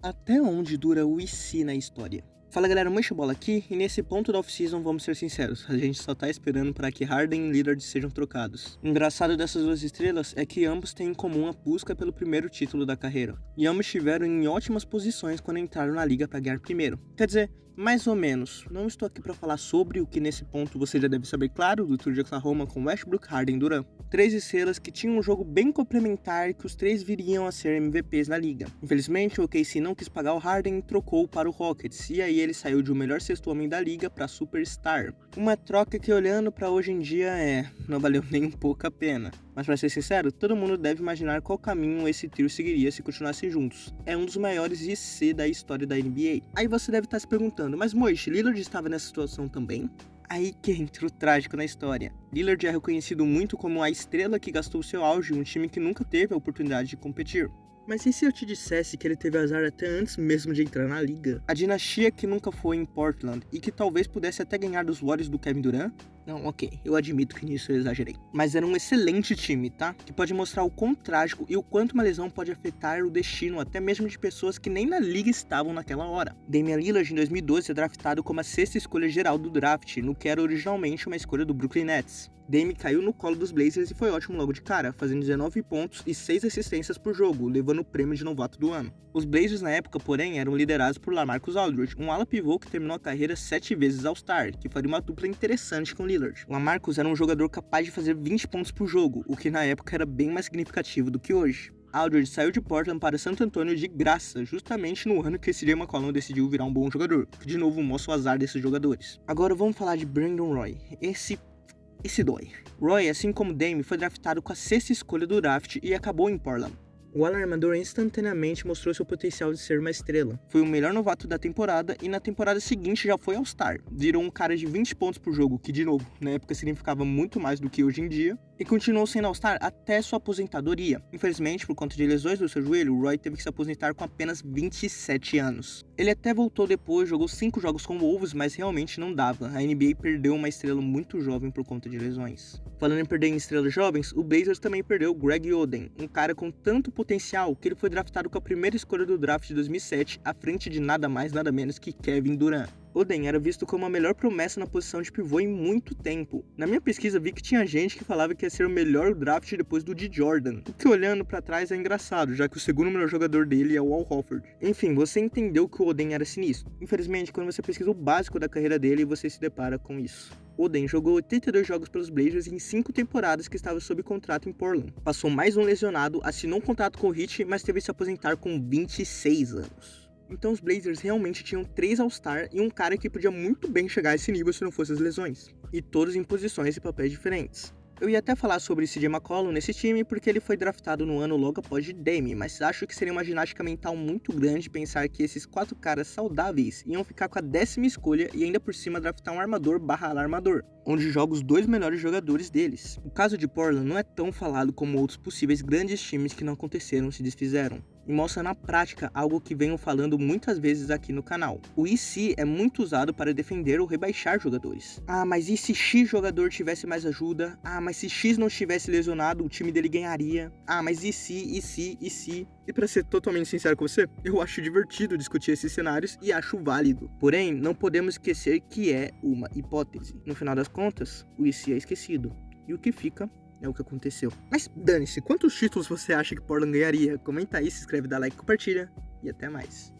Até onde dura o IC na história? Fala galera, Mancha Bola aqui, e nesse ponto da off-season vamos ser sinceros, a gente só tá esperando para que Harden e Lillard sejam trocados. O engraçado dessas duas estrelas é que ambos têm em comum a busca pelo primeiro título da carreira, e ambos estiveram em ótimas posições quando entraram na liga para ganhar primeiro. Quer dizer, mais ou menos, não estou aqui para falar sobre o que nesse ponto você já deve saber claro do tour de Oklahoma com Westbrook, Harden e Durant. Três estrelas que tinham um jogo bem complementar e que os três viriam a ser MVPs na liga. Infelizmente, o OKC não quis pagar o Harden e trocou para o Rockets, e aí ele saiu de o melhor sexto homem da liga para Superstar. Uma troca que olhando para hoje em dia não valeu nem um pouco a pena. Mas para ser sincero, todo mundo deve imaginar qual caminho esse trio seguiria se continuassem juntos. É um dos maiores IC da história da NBA. Aí você deve estar se perguntando, mas Moish, Lillard estava nessa situação também? Aí que entra o trágico na história. Lillard é reconhecido muito como a estrela que gastou seu auge em um time que nunca teve a oportunidade de competir. Mas e se eu te dissesse que ele teve azar até antes mesmo de entrar na liga? A dinastia que nunca foi em Portland e que talvez pudesse até ganhar dos Warriors do Kevin Durant? Não, ok, eu admito que nisso eu exagerei. Mas era um excelente time, tá? Que pode mostrar o quão trágico e o quanto uma lesão pode afetar o destino até mesmo de pessoas que nem na liga estavam naquela hora. Damian Lillard em 2012 é draftado como a sexta escolha geral do draft, no que era originalmente uma escolha do Brooklyn Nets. Dame caiu no colo dos Blazers e foi ótimo logo de cara, fazendo 19 pontos e 6 assistências por jogo, levando o prêmio de novato do ano. Os Blazers na época, porém, eram liderados por LaMarcus Aldridge, um ala pivô que terminou a carreira 7 vezes All-Star, que faria uma dupla interessante com Lillard. LaMarcus era um jogador capaz de fazer 20 pontos por jogo, o que na época era bem mais significativo do que hoje. Aldridge saiu de Portland para Santo Antônio de graça, justamente no ano que esse CJ McCollum decidiu virar um bom jogador, que de novo mostra o azar desses jogadores. Agora vamos falar de Brandon Roy. Esse dói. Roy, assim como Dame, foi draftado com a sexta escolha do draft e acabou em Portland. O alarmador instantaneamente mostrou seu potencial de ser uma estrela. Foi o melhor novato da temporada e na temporada seguinte já foi All-Star. Virou um cara de 20 pontos por jogo, que de novo, na época significava muito mais do que hoje em dia, e continuou sendo All-Star até sua aposentadoria. Infelizmente, por conta de lesões do seu joelho, Roy teve que se aposentar com apenas 27 anos. Ele até voltou depois, jogou 5 jogos com o Wolves, mas realmente não dava. A NBA perdeu uma estrela muito jovem por conta de lesões. Falando em perder em estrelas jovens, o Blazers também perdeu Greg Oden, um cara com tanto potencial que ele foi draftado com a primeira escolha do draft de 2007, à frente de nada mais nada menos que Kevin Durant. Oden era visto como a melhor promessa na posição de pivô em muito tempo. Na minha pesquisa vi que tinha gente que falava que ia ser o melhor draft depois do de Jordan, o que olhando pra trás é engraçado, já que o segundo melhor jogador dele é o Al Horford. Enfim, você entendeu que o Oden era sinistro. Infelizmente, quando você pesquisa o básico da carreira dele, você se depara com isso. Oden jogou 82 jogos pelos Blazers em 5 temporadas que estava sob contrato em Portland. Passou mais um lesionado, assinou um contrato com o Heat, mas teve que se aposentar com 26 anos. Então os Blazers realmente tinham 3 All-Star e um cara que podia muito bem chegar a esse nível se não fosse as lesões. E todos em posições e papéis diferentes. Eu ia até falar sobre CJ McCollum nesse time porque ele foi draftado no ano logo após de Dame, mas acho que seria uma ginástica mental muito grande pensar que esses 4 caras saudáveis iam ficar com a 10ª escolha e ainda por cima draftar um armador/alarmador, onde joga os 2 melhores jogadores deles. O caso de Portland não é tão falado como outros possíveis grandes times que não aconteceram ou se desfizeram. E mostra na prática algo que venho falando muitas vezes aqui no canal. O IC é muito usado para defender ou rebaixar jogadores. Ah, mas e se X jogador tivesse mais ajuda? Ah, mas se X não estivesse lesionado, o time dele ganharia. Ah, mas e se? E pra ser totalmente sincero com você, eu acho divertido discutir esses cenários e acho válido. Porém, não podemos esquecer que é uma hipótese. No final das contas, o IC é esquecido. E o que fica é o que aconteceu. Mas dane-se, quantos títulos você acha que Portland ganharia? Comenta aí, se inscreve, dá like, compartilha e até mais.